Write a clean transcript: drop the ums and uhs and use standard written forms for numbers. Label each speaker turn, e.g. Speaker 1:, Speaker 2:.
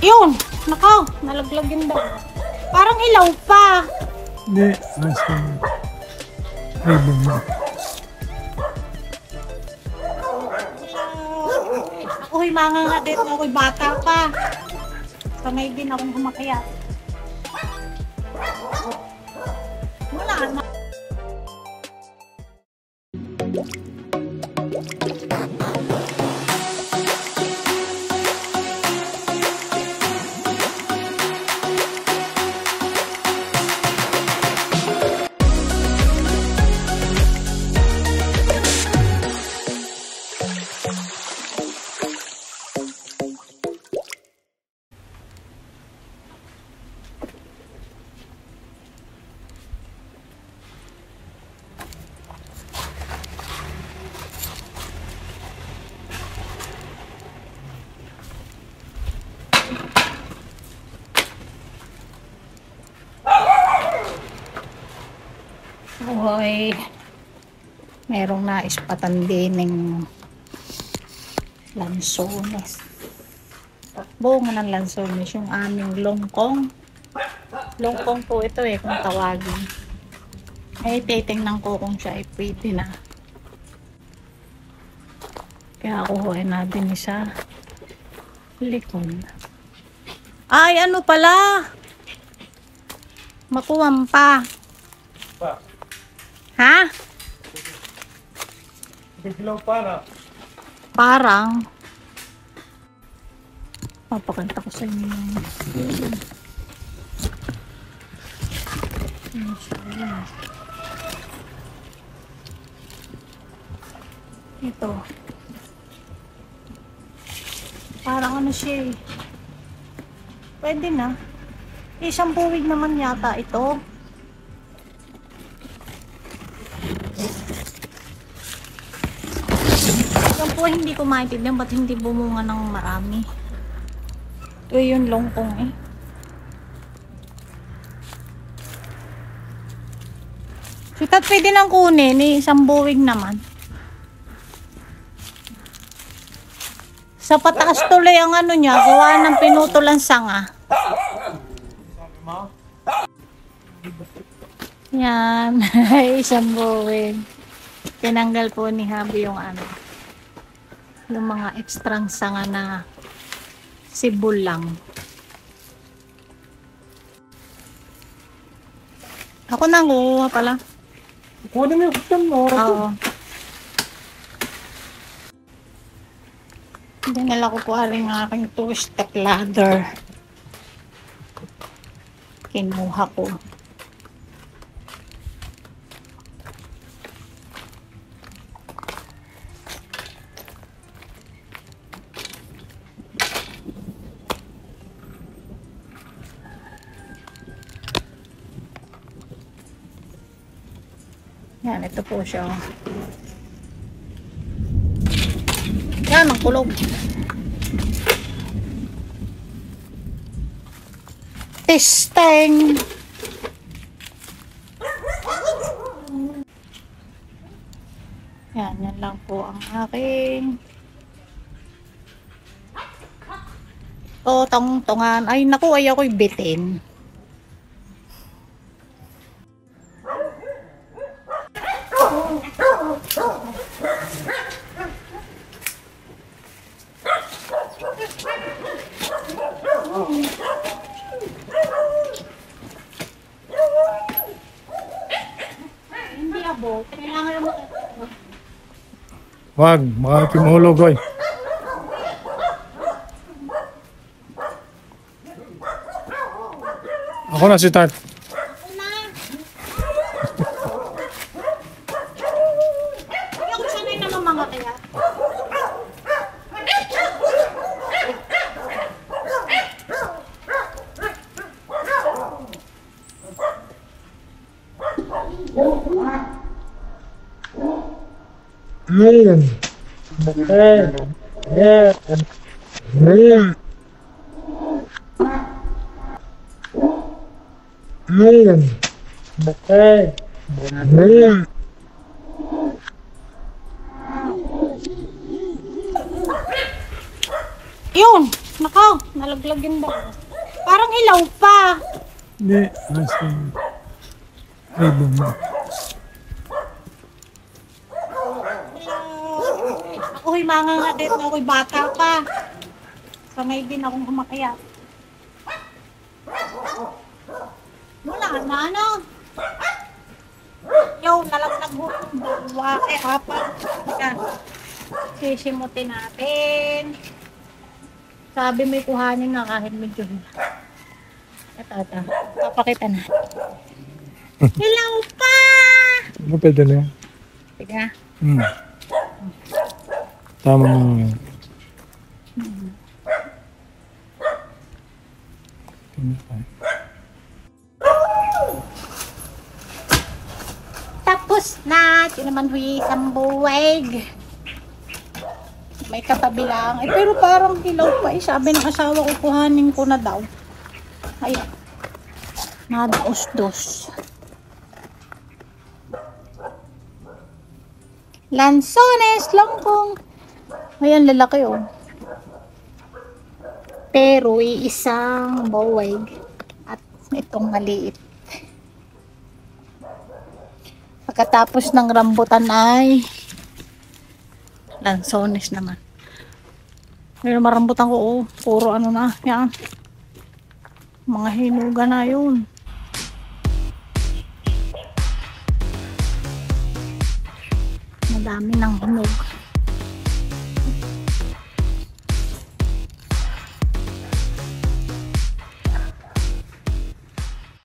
Speaker 1: Yun! Nakaw! Nalaglag yun daw. Parang ilaw pa.
Speaker 2: Hindi. Basta. Ay, bumba.
Speaker 1: Ako'y mga nga din. Ako'y bata pa. Sanay din akong kumakaya. Wala na. Hoy, merong naispatan din ng lansones. Bunga ng lansones yung aming longkong. Longkong po ito kung tawagin. Ay, titingnan ko kung siya ay pwede na. Kaya kukuha natin isa likod. Ay, ano pala? Makuwam pa. Ha?
Speaker 2: Biglaw para.
Speaker 1: Parang. Papakanta ko sa inyo. Ito. Parang ano siya eh. Pwede na. Isang buwig naman yata ito. Yan po hindi ko maintindihan ba't hindi bumunga ng marami. Ito yung longkong eh. Sikat pwede nang kunin eh. Isang buwig naman. Sa pataas tuloy ang ano niya. Gawa ng pinutulan sanga. Yan. Isang buwig. Tinanggal po ni Habi yung ano. Yung mga ekstrang sanga na sibol lang. Ako na kuha pala.
Speaker 2: Kunin mo yung kutsyon mo.
Speaker 1: Oo. Hindi nila ko po rin ang aking 2-step ladder. Kinuha ko. Yan, ito po siya. Yan, ang kulog. Testing! Yan, yan lang po ang aking tong-tongan. Ay, naku, ay ako'y bitin. Hindi abo, kailangan mo.
Speaker 2: Wag, makakimulog oy. Ako na si Tart.
Speaker 1: Ako sanay naman mga kaya.
Speaker 2: Yun. Okay. Yeah. Yun. Yun. Okay. Yun.
Speaker 1: Yun! Nakaw! nalaglagin ba? Parang hilaw pa.
Speaker 2: Hindi. Ay, bumba.
Speaker 1: Ako'y mga nga dito, ako'y bata pa. Sanay din akong kumakayat. Wala na, ano? Yo, nalaglag mo. Wake, apat. Yan. Sisimutin natin. Sabi may kuhanin na kahit medyo. Ito. Papakita na. Hello pa!
Speaker 2: Ano pwede na yan?
Speaker 1: Sige nga.
Speaker 2: Tama na nga.
Speaker 1: Tapos na. Ito naman huy isang buweg. May katabi lang. Eh, pero parang hilaw pa eh. Sabi ng asawa ko, kuhanin ko na daw. Ayan. Nadaos-dos. Lansones, longkong. Ayan, lalaki oh. Pero iisang baweg. At itong maliit. Pagkatapos ng rambutan ay lansones naman. Pero marambutan ko oh. Puro ano na. Yan. Mga hinuga na yun. Madami ng hinog.